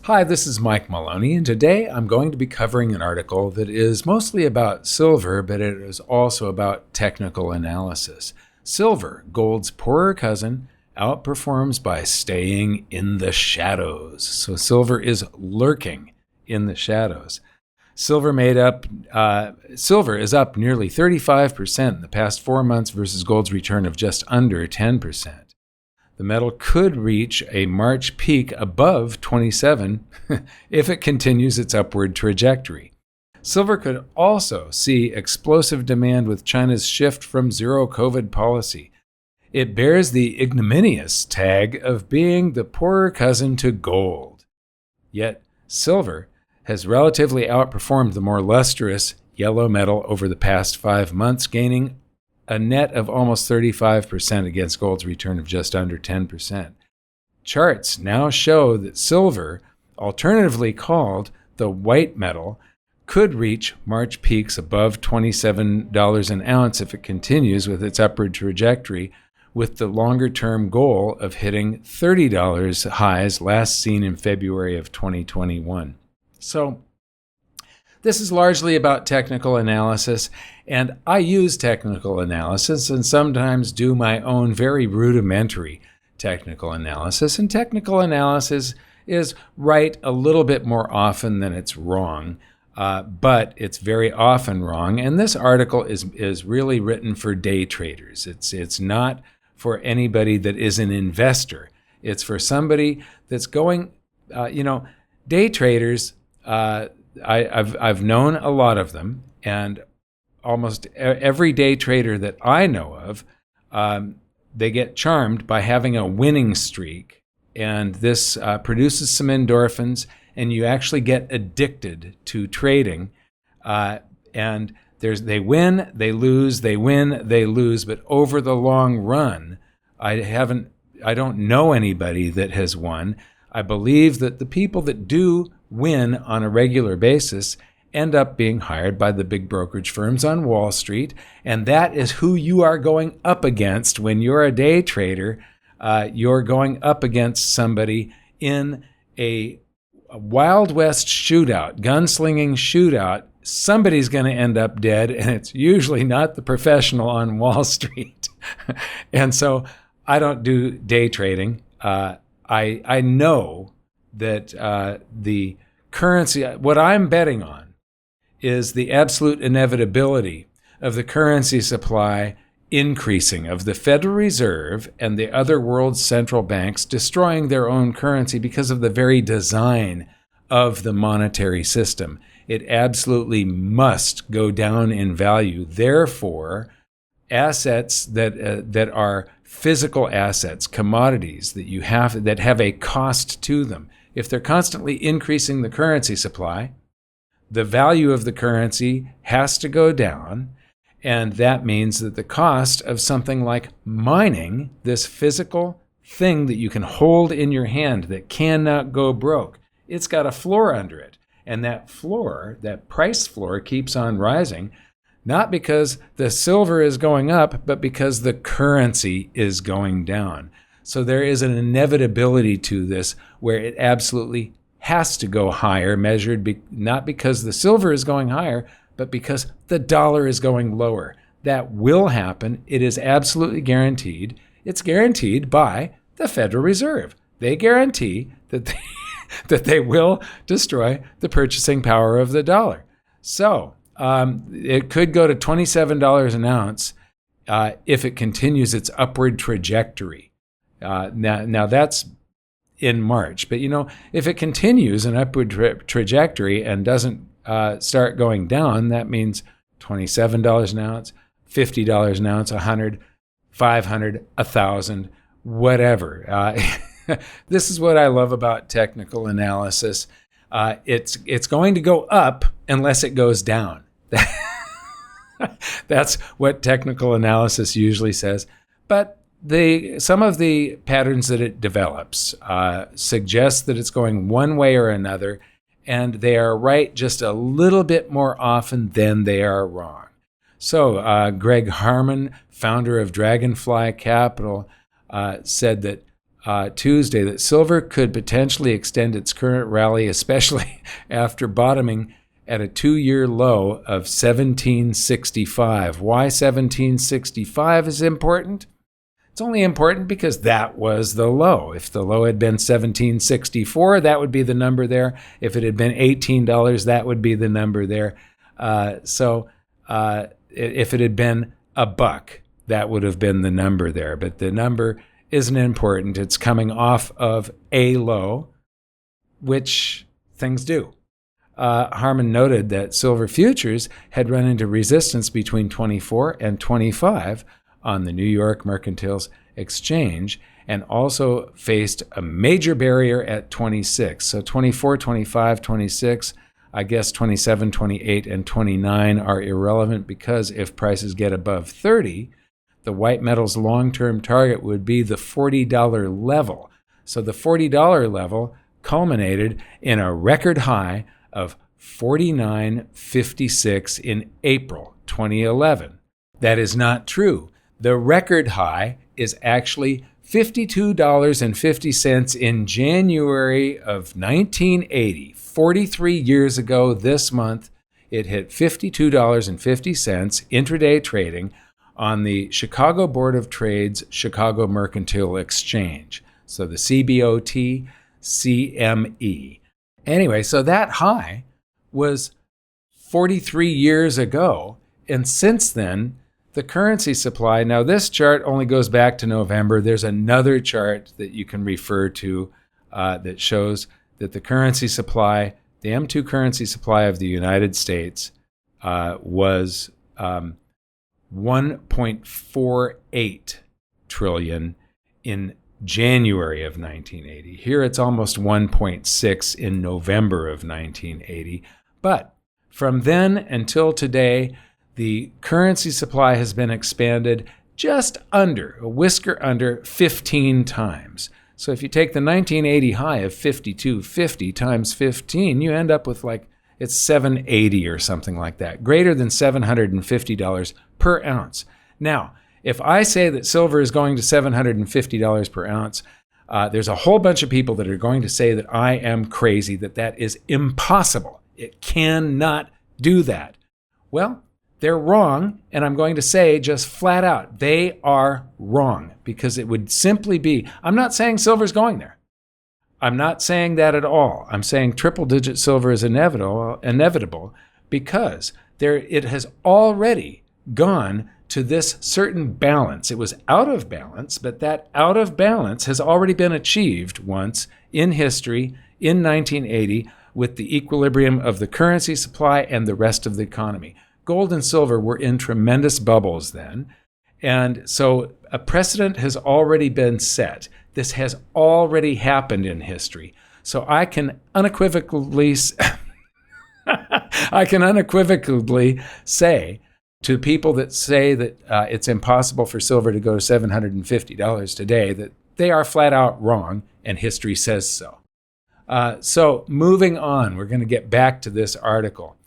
Hi, this is Mike Maloney, and today I'm going to be covering an article that is mostly about silver, but it is also about technical analysis. Silver, gold's poorer cousin, outperforms by staying in the shadows. So silver is lurking in the shadows. Silver is up nearly 35% in the past 4 months versus gold's return of just under 10%. The metal could reach a March peak above 27 if it continues its upward trajectory. Silver could also see explosive demand with China's shift from zero COVID policy. It bears the ignominious tag of being the poorer cousin to gold. Yet, silver has relatively outperformed the more lustrous yellow metal over the past 5 months, gaining a net of almost 35% against gold's return of just under 10%. Charts now show that silver, alternatively called the white metal, could reach March peaks above $27 an ounce if it continues with its upward trajectory, with the longer-term goal of hitting $30 highs last seen in February of 2021. So, this is largely about technical analysis, and I use technical analysis and sometimes do my own very rudimentary technical analysis. And technical analysis is right a little bit more often than it's wrong, but it's very often wrong. And this article is really written for day traders. It's not for anybody that is an investor. It's for somebody that's going, day traders. I've known a lot of them, and almost every day trader that I know of, they get charmed by having a winning streak, and this produces some endorphins, and you actually get addicted to trading. And they win, they lose, they win, they lose, but over the long run, I don't know anybody that has won. I believe that the people that do win on a regular basis end up being hired by the big brokerage firms on Wall Street, and that is who you are going up against when you're a day trader. You're going up against somebody in a Wild West shootout, gunslinging shootout. Somebody's going to end up dead, and it's usually not the professional on Wall Street. And so I don't do day trading. I know that the currency, what I'm betting on is the absolute inevitability of the currency supply increasing, of the Federal Reserve and the other world central banks destroying their own currency because of the very design of the monetary system. It absolutely must go down in value. Therefore, assets that are physical assets, commodities that have a cost to them, if they're constantly increasing the currency supply, the value of the currency has to go down, and that means that the cost of something like mining, this physical thing that you can hold in your hand that cannot go broke, it's got a floor under it, and that floor, that price floor, keeps on rising, not because the silver is going up, but because the currency is going down. So there is an inevitability to this where it absolutely has to go higher, measured not because the silver is going higher, but because the dollar is going lower. That will happen. It is absolutely guaranteed. It's guaranteed by the Federal Reserve. They guarantee that they will destroy the purchasing power of the dollar. So it could go to $27 an ounce if it continues its upward trajectory. Now that's in March, but if it continues an upward trajectory and doesn't start going down, that means $27 an ounce, $50 an ounce, $100, $500, $1,000, whatever. This is what I love about technical analysis. It's going to go up unless it goes down. That's what technical analysis usually says. But some of the patterns that it develops suggest that it's going one way or another, and they are right just a little bit more often than they are wrong. So Greg Harmon, founder of Dragonfly Capital, said that Tuesday that silver could potentially extend its current rally, especially after bottoming at a 2-year low of 1765. Why 1765 is important? It's only important because that was the low. If the low had been 1764, that would be the number there. If it had been $18, that would be the number there. If it had been $1, that would have been the number there. But the number isn't important. It's coming off of a low, which things do. Harmon noted that silver futures had run into resistance between 24 and 25 on the New York Mercantile Exchange, and also faced a major barrier at 26. So 24, 25, 26, I guess 27, 28, and 29 are irrelevant because if prices get above 30, the white metal's long-term target would be the $40 level. So the $40 level culminated in a record high of $49.56 in April 2011. That is not true. The record high is actually $52.50 in January of 1980. 43 years ago this month, it hit $52.50 intraday trading on the Chicago Board of Trade's Chicago Mercantile Exchange. So the CBOT CME. Anyway, so that high was 43 years ago. And since then, the currency supply, now this chart only goes back to November. There's another chart that you can refer to that shows that the currency supply, the M2 currency supply of the United States was 1.48 trillion in January of 1980. Here it's almost 1.6 in November of 1980. But from then until today, the currency supply has been expanded just under, a whisker under, 15 times. So if you take the 1980 high of 52.50 times 15, you end up with it's 780 or something like that, greater than $750 per ounce. Now, if I say that silver is going to $750 per ounce, there's a whole bunch of people that are going to say that I am crazy, that is impossible. It cannot do that. Well, they're wrong, and I'm going to say just flat out, they are wrong, because it would simply be, I'm not saying silver's going there. I'm not saying that at all. I'm saying triple-digit silver is inevitable because it has already gone to this certain balance. It was out of balance, but that out of balance has already been achieved once in history in 1980 with the equilibrium of the currency supply and the rest of the economy. Gold and silver were in tremendous bubbles then. And so a precedent has already been set. This has already happened in history. So I can unequivocally say to people that say that it's impossible for silver to go to $750 today that they are flat out wrong, and history says so. So moving on, we're going to get back to this article.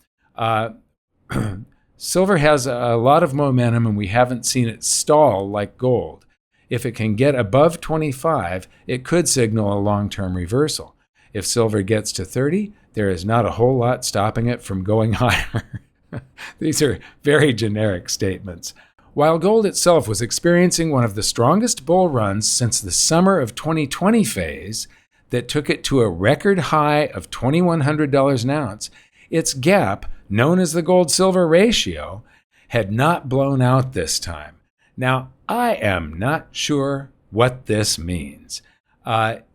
Silver has a lot of momentum, and we haven't seen it stall like gold. If it can get above 25, it could signal a long-term reversal. If silver gets to 30, there is not a whole lot stopping it from going higher. These are very generic statements. While gold itself was experiencing one of the strongest bull runs since the summer of 2020 phase that took it to a record high of $2,100 an ounce, its gap, known as the gold-silver ratio, had not blown out this time. Now, I am not sure what this means.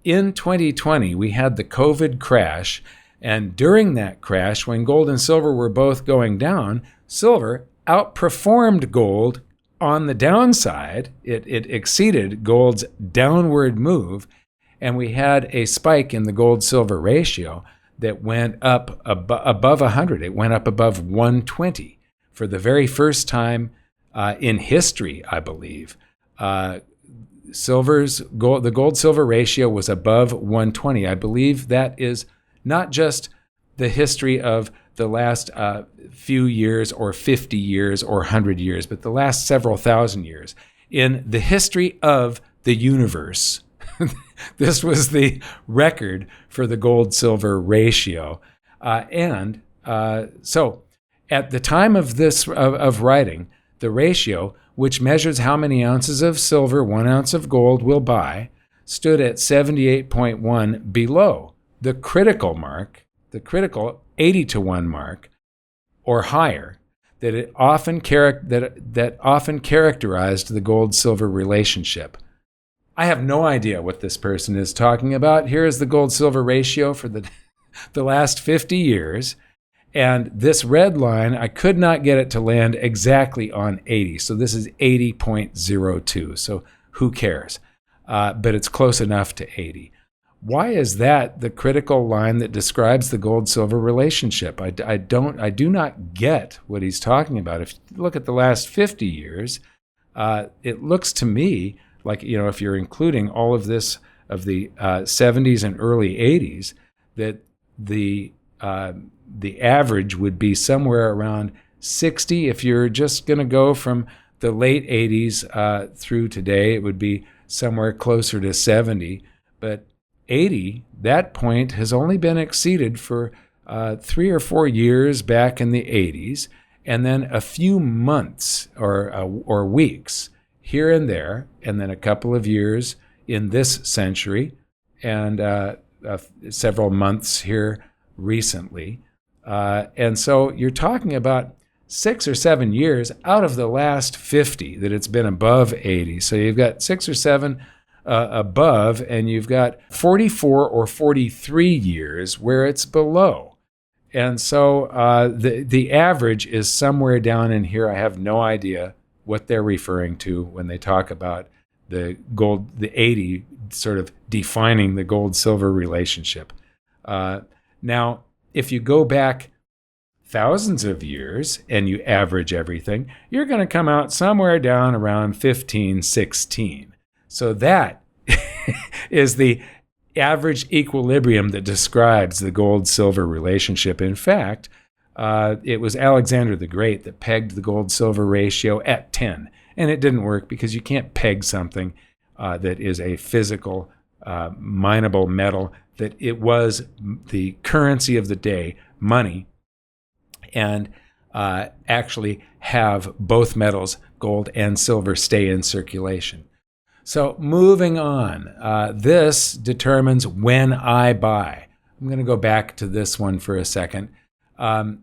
In 2020, we had the COVID crash, and during that crash, when gold and silver were both going down, silver outperformed gold on the downside. It exceeded gold's downward move, and we had a spike in the gold-silver ratio that went up above 100. It went up above 120 for the very first time in history, I believe. The gold-silver ratio was above 120. I believe that is not just the history of the last few years or 50 years or 100 years, but the last several thousand years. In the history of the universe, This was the record for the gold-silver ratio. So at the time of this of writing, the ratio, which measures how many ounces of silver 1 ounce of gold will buy, stood at 78.1, below the critical mark, the critical 80 to 1 mark, or higher, that often characterized the gold-silver relationship. I have no idea what this person is talking about. Here is the gold-silver ratio for the last 50 years. And this red line, I could not get it to land exactly on 80. So this is 80.02. So who cares? But it's close enough to 80. Why is that the critical line that describes the gold-silver relationship? I do not get what he's talking about. If you look at the last 50 years, it looks to me like, if you're including all of this of the 70s and early 80s, that the average would be somewhere around 60. If you're just going to go from the late 80s through today, it would be somewhere closer to 70. But 80, that point has only been exceeded for 3 or 4 years back in the 80s, and then a few months or weeks here and there, and then a couple of years in this century, and several months here recently. And so you're talking about 6 or 7 years out of the last 50 that it's been above 80. So you've got 6 or 7 above, and you've got 44 or 43 years where it's below. And so the average is somewhere down in here. I have no idea what they're referring to when they talk about the 80 sort of defining the gold-silver relationship. Now, if you go back thousands of years and you average everything, you're going to come out somewhere down around 15, 16. So that is the average equilibrium that describes the gold-silver relationship. In fact, it was Alexander the Great that pegged the gold-silver ratio at 10. And it didn't work because you can't peg something that is a physical, mineable metal, that it was the currency of the day, money, and actually have both metals, gold and silver, stay in circulation. So moving on, this determines when I buy. I'm going to go back to this one for a second. I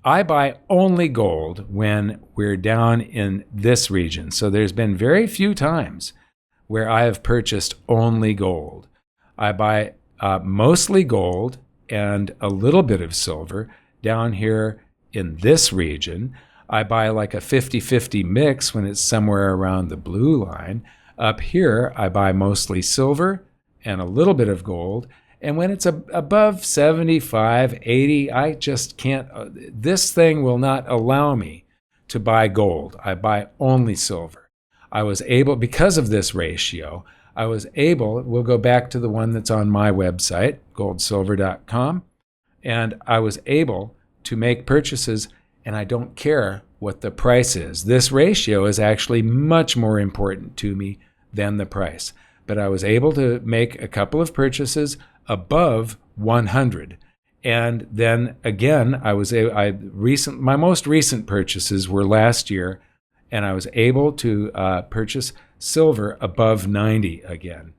buy only gold when we're down in this region. So there's been very few times where I have purchased only gold. I buy mostly gold and a little bit of silver down here in this region. I buy like a 50-50 mix when it's somewhere around the blue line. Up here, I buy mostly silver and a little bit of gold. And when it's above 75, 80, I just can't. This thing will not allow me to buy gold. I buy only silver. I was able, because of this ratio, we'll go back to the one that's on my website, GoldSilver.com, and I was able to make purchases, and I don't care what the price is. This ratio is actually much more important to me than the price. But I was able to make a couple of purchases above 100. And then again, my most recent purchases were last year, and I was able to purchase silver above 90 again.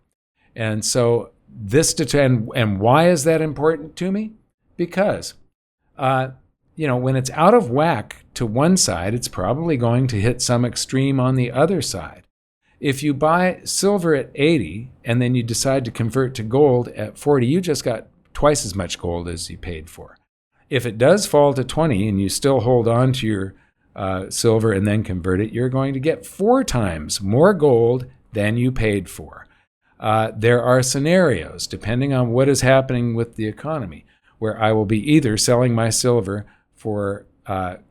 And so and why is that important to me? Because when it's out of whack to one side, it's probably going to hit some extreme on the other side. If you buy silver at 80 and then you decide to convert to gold at 40, you just got twice as much gold as you paid for. If it does fall to 20 and you still hold on to your silver and then convert it, you're going to get 4 times more gold than you paid for. There are scenarios, depending on what is happening with the economy, where I will be either selling my silver for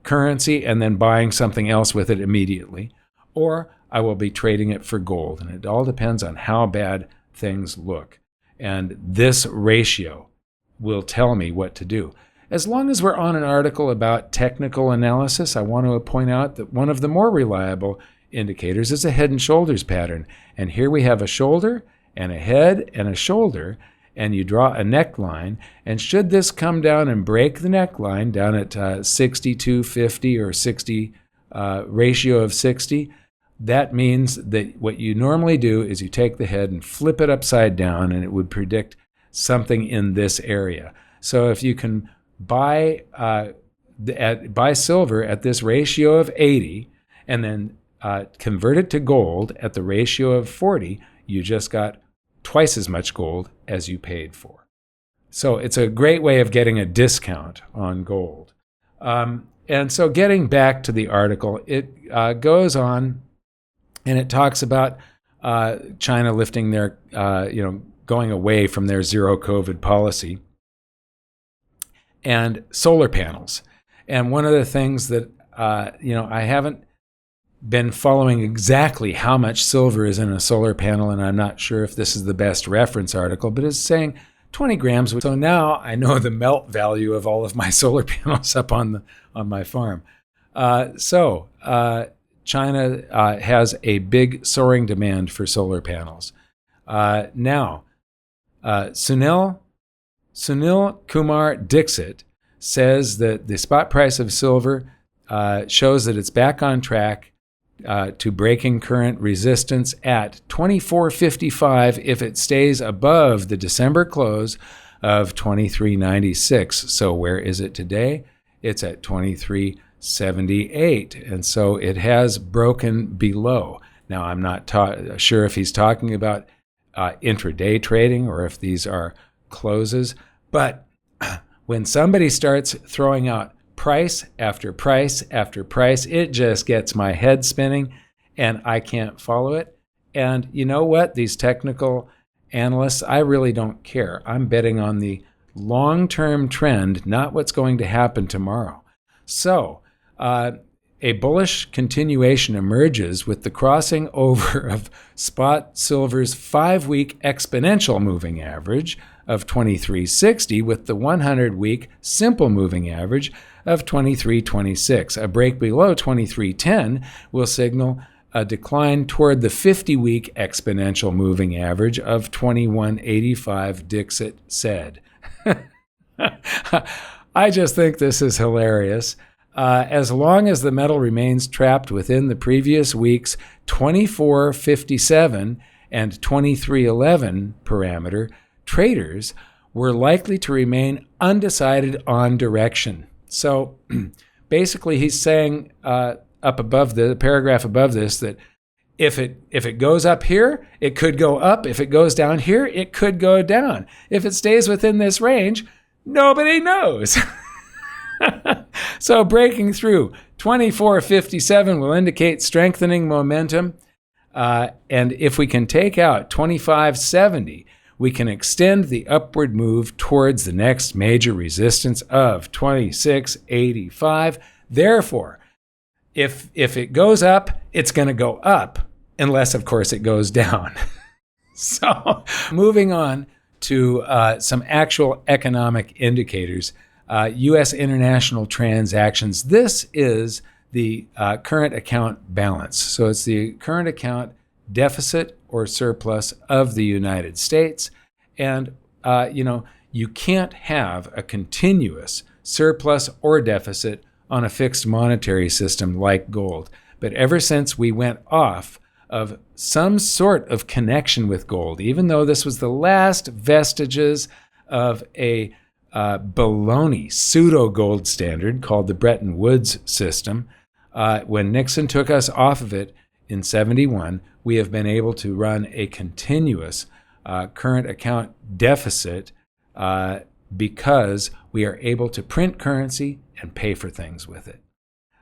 currency and then buying something else with it immediately, or I will be trading it for gold. And it all depends on how bad things look. And this ratio will tell me what to do. As long as we're on an article about technical analysis, I want to point out that one of the more reliable indicators is a head and shoulders pattern. And here we have a shoulder, and a head and a shoulder, and you draw a neckline. And should this come down and break the neckline down at 62.50 or 60 ratio of 60, that means that what you normally do is you take the head and flip it upside down, and it would predict something in this area. So if you can buy silver at this ratio of 80 and then convert it to gold at the ratio of 40, you just got twice as much gold as you paid for. So it's a great way of getting a discount on gold. And so getting back to the article, it goes on and it talks about China lifting their, going away from their zero COVID policy, and solar panels. And one of the things that, I haven't been following exactly how much silver is in a solar panel, and I'm not sure if this is the best reference article, but it's saying 20 grams. So now I know the melt value of all of my solar panels up on my farm. China has a big soaring demand for solar panels. Now, Sunil Kumar Dixit says that the spot price of silver shows that it's back on track to breaking current resistance at 24.55 if it stays above the December close of 23.96. So where is it today? It's at 23.78, and so it has broken below. Now, I'm not sure if he's talking about intraday trading or if these are closes, but when somebody starts throwing out price after price after price, it just gets my head spinning and I can't follow it. And you know what? These technical analysts, I really don't care. I'm betting on the long-term trend, not what's going to happen tomorrow. So a bullish continuation emerges with the crossing over of spot silver's 5-week exponential moving average of 23.60 with the 100-week simple moving average of 23.26. A break below 23.10 will signal a decline toward the 50-week exponential moving average of 21.85, Dixit said. I just think this is hilarious. As long as the metal remains trapped within the previous week's 24.57 and 23.11 parameter, traders were likely to remain undecided on direction. So basically he's saying up above the paragraph above this that if it goes up here, it could go up. If it goes down here, it could go down. If it stays within this range, nobody knows. So breaking through 24.57 will indicate strengthening momentum. And if we can take out 25.70, we can extend the upward move towards the next major resistance of 26.85. Therefore, if it goes up, it's going to go up, unless, of course, it goes down. So moving on to some actual economic indicators. U.S. international transactions. This is the current account balance. So it's the current account deficit or surplus of the United States. And, you can't have a continuous surplus or deficit on a fixed monetary system like gold. But ever since we went off of some sort of connection with gold, even though this was the last vestiges of a baloney pseudo-gold standard called the Bretton Woods system, when Nixon took us off of it in 71, we have been able to run a continuous current account deficit because we are able to print currency and pay for things with it,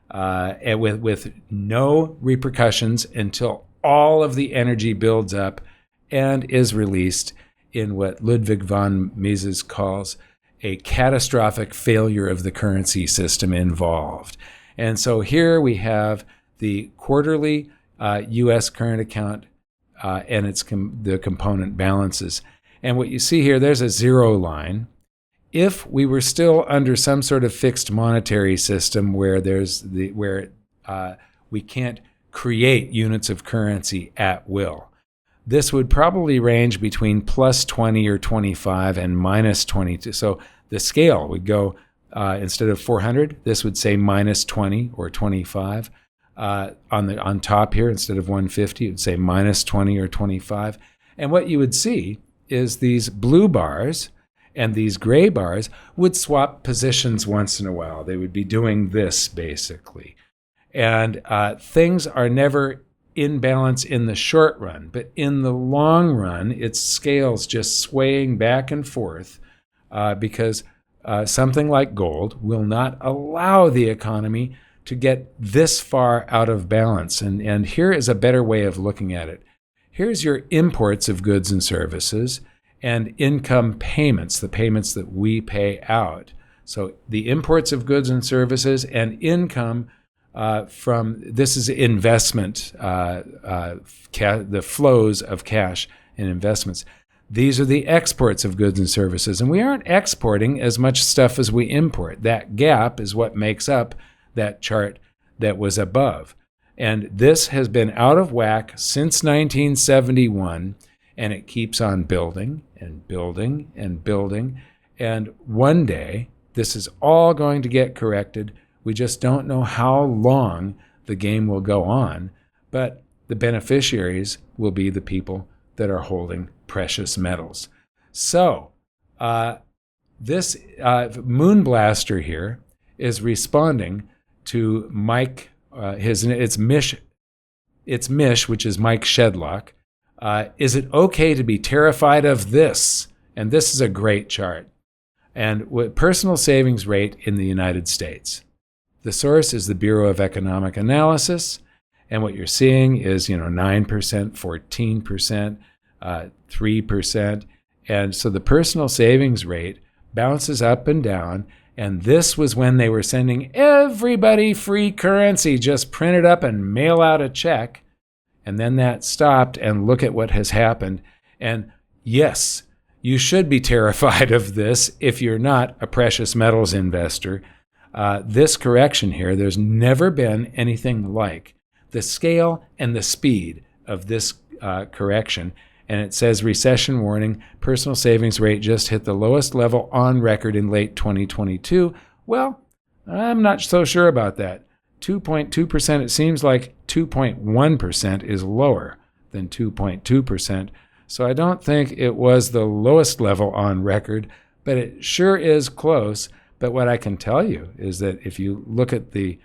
and with no repercussions until all of the energy builds up and is released in what Ludwig von Mises calls a catastrophic failure of the currency system involved. And so here we have the quarterly U.S. current account and the component balances. And what you see here, there's a zero line. If we were still under some sort of fixed monetary system where we can't create units of currency at will, this would probably range between plus 20 or 25 and minus 22. So the scale would go, instead of 400, this would say minus 20 or 25. On top here, instead of 150, it would say minus 20 or 25. And what you would see is these blue bars and these gray bars would swap positions once in a while. They would be doing this, basically. And things are never in balance in the short run, but in the long run, it's scales just swaying back and forth because something like gold will not allow the economy to get this far out of balance. And here is a better way of looking at it. Here's your imports of goods and services and income payments, the payments that we pay out. So the imports of goods and services and income from, this is investment, the flows of cash and investments. These are the exports of goods and services. And we aren't exporting as much stuff as we import. That gap is what makes up that chart that was above. And this has been out of whack since 1971, and it keeps on building and building and building. And one day, this is all going to get corrected. We just don't know how long the game will go on, but the beneficiaries will be the people that are holding precious metals. So this Moonblaster here is responding to Mike, it's Mish, which is Mike Shedlock. Is it okay to be terrified of this? And this is a great chart. And personal savings rate in the United States. The source is the Bureau of Economic Analysis. And what you're seeing is, 9%, 14%, 3%. And so the personal savings rate bounces up and down. And this was when they were sending everybody free currency, just print it up and mail out a check. And then that stopped, and look at what has happened. And yes, you should be terrified of this if you're not a precious metals investor. This correction here, there's never been anything like the scale and the speed of this correction. And it says recession warning, personal savings rate just hit the lowest level on record in late 2022. Well, I'm not so sure about that. 2.2%, it seems like 2.1% is lower than 2.2%. So I don't think it was the lowest level on record, but it sure is close. But what I can tell you is that if you look at the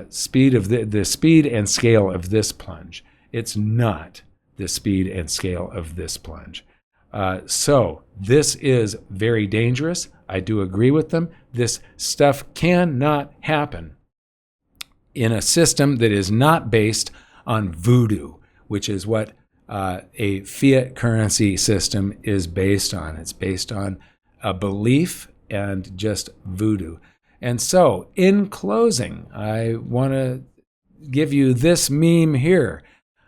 speed of the speed and scale of this plunge, it's not the speed and scale of this plunge. So this is very dangerous. I do agree with them. This stuff cannot happen in a system that is not based on voodoo, which is what a fiat currency system is based on. It's based on a belief and just voodoo. And so, in closing, I want to give you this meme here.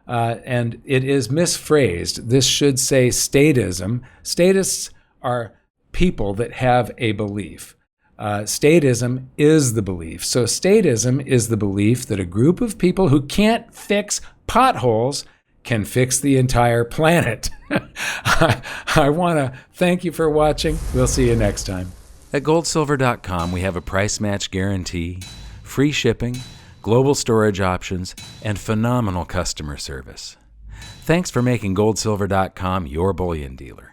And it is misphrased. This should say statism. Statists are people that have a belief. Statism is the belief. So statism is the belief that a group of people who can't fix potholes can fix the entire planet. I want to thank you for watching. We'll see you next time. At GoldSilver.com, we have a price match guarantee, free shipping, global storage options, and phenomenal customer service. Thanks for making GoldSilver.com your bullion dealer.